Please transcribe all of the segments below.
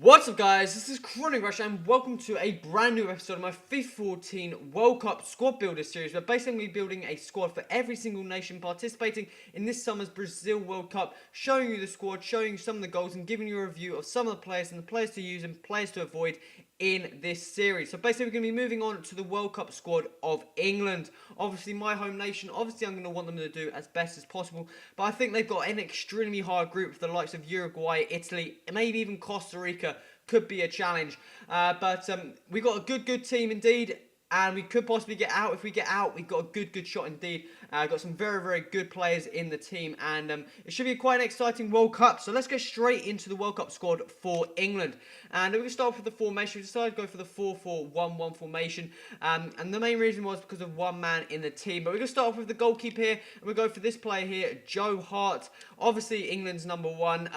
What's up guys, this is Chronic Rush and welcome to a brand new episode of my FIFA 14 World Cup Squad Builder series. We're basically building a squad for every single nation participating in this summer's Brazil World Cup, showing you the squad, showing you some of the goals and giving you a review of some of the players and the players to use and players to avoid in this series. So basically we're going to be moving on to the World Cup squad of England. Obviously my home nation, obviously I'm going to want them to do as best as possible, but I think they've got an extremely hard group with the likes of Uruguay, Italy, maybe even Costa Rica. Could be a challenge, but we got a good team indeed, and we could possibly get out. If we get out, we've got a good shot indeed. Got some very good players in the team, and it should be quite an exciting World Cup. So let's go straight into the World Cup squad for England, and we're going to start off with the formation. We decided to go for the 4-4-1-1 formation, and the main reason was because of one man in the team. But we're going to start off with the goalkeeper here, and we'll go for this player here, Joe Hart. Obviously England's number one.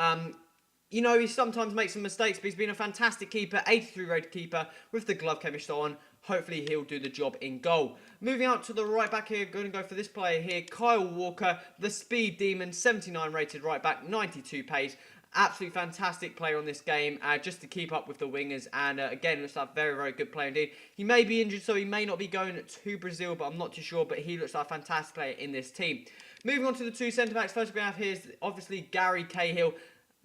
You know, he sometimes makes some mistakes, but he's been a fantastic keeper, 83 rated keeper with the glove chemistry on. Hopefully he'll do the job in goal. Moving out to the right back here, going to go for this player here, Kyle Walker, the speed demon, 79 rated right back, 92 pace. Absolutely fantastic player on this game, just to keep up with the wingers, and again, looks like a very good player indeed. He may be injured, so he may not be going to Brazil, but I'm not too sure, but he looks like a fantastic player in this team. Moving on to the two centre-backs, first we're going to have here is obviously Gary Cahill.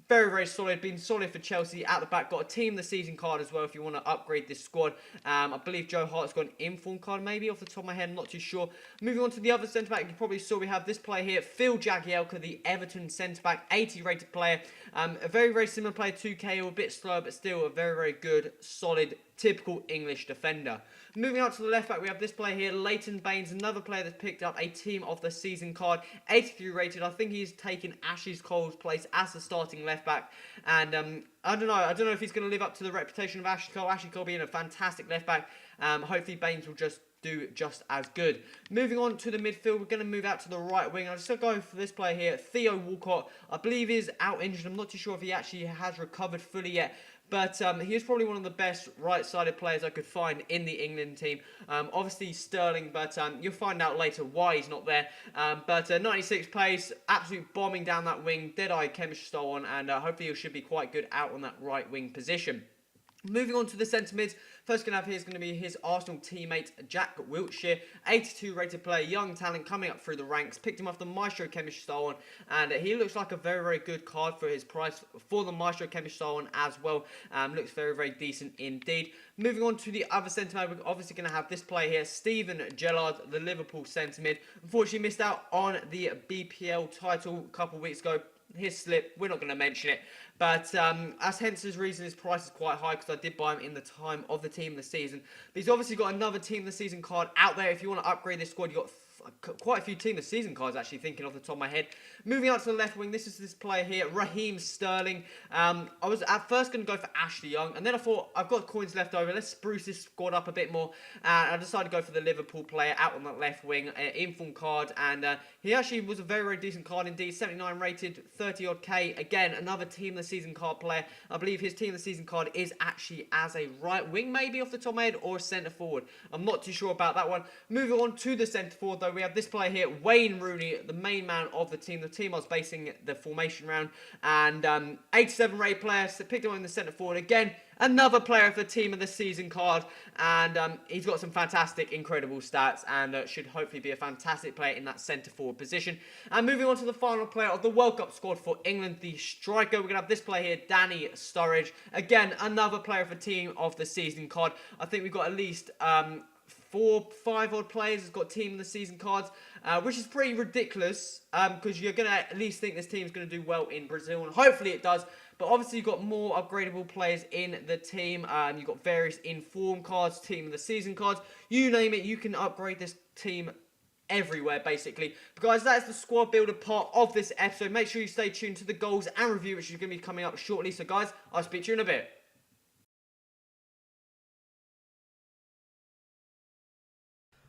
Very solid, been solid for Chelsea at the back. Got a team of the season card as well if you want to upgrade this squad. I believe Joe Hart's got an inform card maybe off the top of my head, I'm not too sure. Moving on to the other centre-back, you probably saw we have this player here, Phil Jagielka, the Everton centre-back, 80 rated player. A very similar player to KO, a bit slow but still a very good, solid, typical English defender. Moving out to the left back, we have this player here, Leighton Baines, another player that's picked up a team of the season card, 83 rated. I think he's taken Ashley Cole's place as the starting left back, and I don't know if he's going to live up to the reputation of Ashley Cole. Ashley Cole being a fantastic left back. Hopefully Baines will just do just as good. Moving on to the midfield, we're going to move out to the right wing. I'm just going to go for this player here, Theo Walcott. I believe he's out injured. I'm not too sure if he actually has recovered fully yet. But he is probably one of the best right-sided players I could find in the England team. Obviously Sterling, but you'll find out later why he's not there. But 96 pace, absolute bombing down that wing, dead-eye chemistry style on, and hopefully he should be quite good out on that right wing position. Moving on to the centre mids, first going to have here is going to be his Arsenal teammate, Jack Wilshere, 82 rated player, young talent coming up through the ranks, picked him off the Maestro chemistry style on, and he looks like a very good card for his price for the Maestro chemistry style on as well. Looks very decent indeed. Moving on to the other centre mid, we're obviously going to have this player here, Steven Gerrard, the Liverpool centre mid. Unfortunately missed out on the BPL title a couple of weeks ago. His slip, we're not going to mention it, but as hence his reason his price is quite high, because I did buy him in the time of the team of the season. But he's obviously got another team of the season card out there. If you want to upgrade this squad, you've got quite a few team of the season cards, actually, thinking off the top of my head. Moving out to the left wing, this is this player here, Raheem Sterling. I was at first going to go for Ashley Young, and then I thought, I've got coins left over, let's spruce this squad up a bit more. And I decided to go for the Liverpool player out on that left wing, inform card, and he actually was a very decent card indeed, 79 rated, 30 odd K. Again, another team of the season card player. I believe his team of the season card is actually as a right wing, maybe off the top of my head, or a centre forward. I'm not too sure about that one. Moving on to the centre forward though, we have this player here, Wayne Rooney, the main man of the team I was basing the formation around, and 87 rated player, so picked him in the centre forward. Again, another player of the team of the season card, and he's got some fantastic, incredible stats, and should hopefully be a fantastic player in that centre forward position. And moving on to the final player of the World Cup squad for England, the striker, we're going to have this player here, Danny Sturridge. Again, another player of the team of the season card. I think we've got at least 4-5 odd players has got team of the season cards, which is pretty ridiculous, because you're going to at least think this team is going to do well in Brazil, and hopefully it does. But obviously you've got more upgradable players in the team. You've got various inform cards, team of the season cards, you name it, you can upgrade this team everywhere basically. But guys, that is the squad builder part of this episode. Make sure you stay tuned to the goals and review, which is going to be coming up shortly. So guys, I'll speak to you in a bit.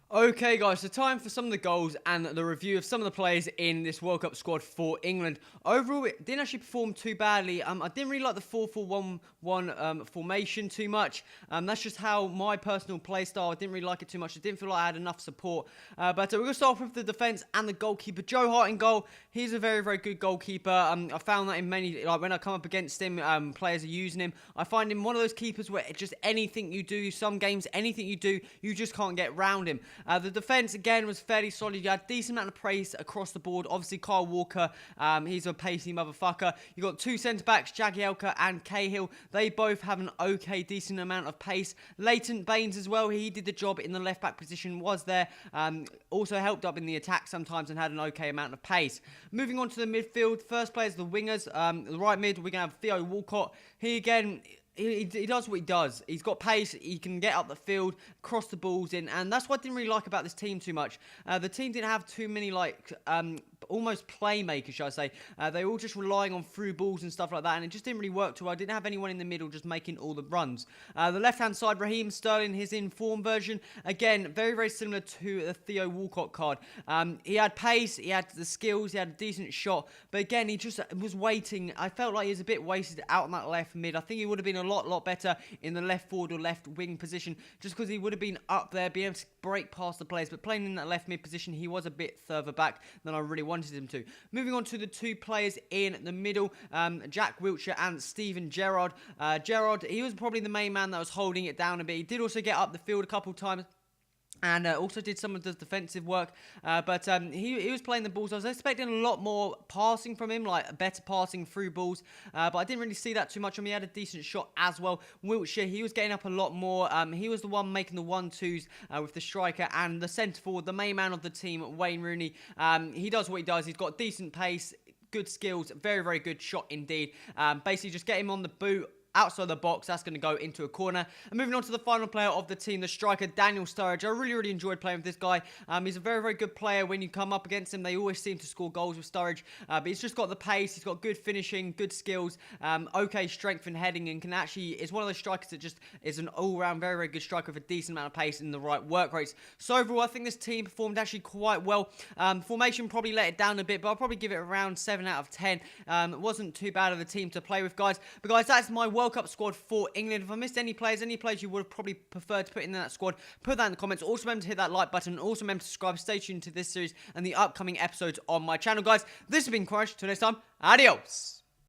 Okay, guys, so time for some of the goals and the review of some of the players in this World Cup squad for England. Overall, it didn't actually perform too badly. I didn't really like the 4-4-1-1 formation too much. That's just how my personal play style. I didn't really like it too much. I didn't feel like I had enough support. But we're going to start off with the defence and the goalkeeper. Joe Hart in goal. He's a very, very good goalkeeper. I found that in many, like when I come up against him, players are using him. I find him one of those keepers where just anything you do, some games, anything you do, you just can't get round him. The defence, again, was fairly solid. You had a decent amount of praise across the board. Obviously, Kyle Walker, he's a pacey motherfucker. You got two centre-backs, Jagielka and Cahill. They both have an okay, decent amount of pace. Leighton Baines as well. He did the job in the left-back position, was there. Also helped up in the attack sometimes and had an okay amount of pace. Moving on to the midfield. First players, the wingers. The right mid, we're going to have Theo Walcott. He, again... He does what he does. He's got pace. He can get up the field, cross the balls in, and that's what I didn't really like about this team too much. The team didn't have too many almost playmakers, should I say. They were all just relying on through balls and stuff like that, and it just didn't really work too well. I didn't have anyone in the middle just making all the runs. The left-hand side, Raheem Sterling, his in-form version, again, very, very similar to the Theo Walcott card. He had pace, he had the skills, he had a decent shot, but again, he just was waiting. I felt like he was a bit wasted out on that left mid. I think he would have been a lot better in the left forward or left wing position, just because he would have been up there, being able to break past the players, but playing in that left mid position, he was a bit further back than I really wanted him to. Moving on to the two players in the middle, Jack Wilshere and Steven Gerrard. Gerrard, he was probably the main man that was holding it down a bit. He did also get up the field a couple of times, and also did some of the defensive work, but he was playing the balls. I was expecting a lot more passing from him, like better passing through balls, but I didn't really see that too much. I mean, he had a decent shot as well. Wilshere, he was getting up a lot more. He was the one making the 1-2s with the striker and the centre forward, the main man of the team, Wayne Rooney. He does what he does. He's got decent pace, good skills, very, very good shot indeed. Basically, just get him on the boot, outside the box, that's going to go into a corner. And moving on to the final player of the team, the striker, Daniel Sturridge. I really enjoyed playing with this guy. He's a very, very good player. When you come up against him, they always seem to score goals with Sturridge. But he's just got the pace, he's got good finishing, good skills, okay strength and heading, and is one of those strikers that just is an all-round very, very good striker with a decent amount of pace and the right work rates. So overall, I think this team performed actually quite well. Formation probably let it down a bit, but I'll probably give it around 7 out of 10. It wasn't too bad of a team to play with, guys. But guys, that's my World Cup squad for England. If I missed any players you would have probably preferred to put in that squad, put that in the comments. Also remember to hit that like button. Also remember to subscribe. Stay tuned to this series and the upcoming episodes on my channel, guys. This has been Crush. Till next time, adios.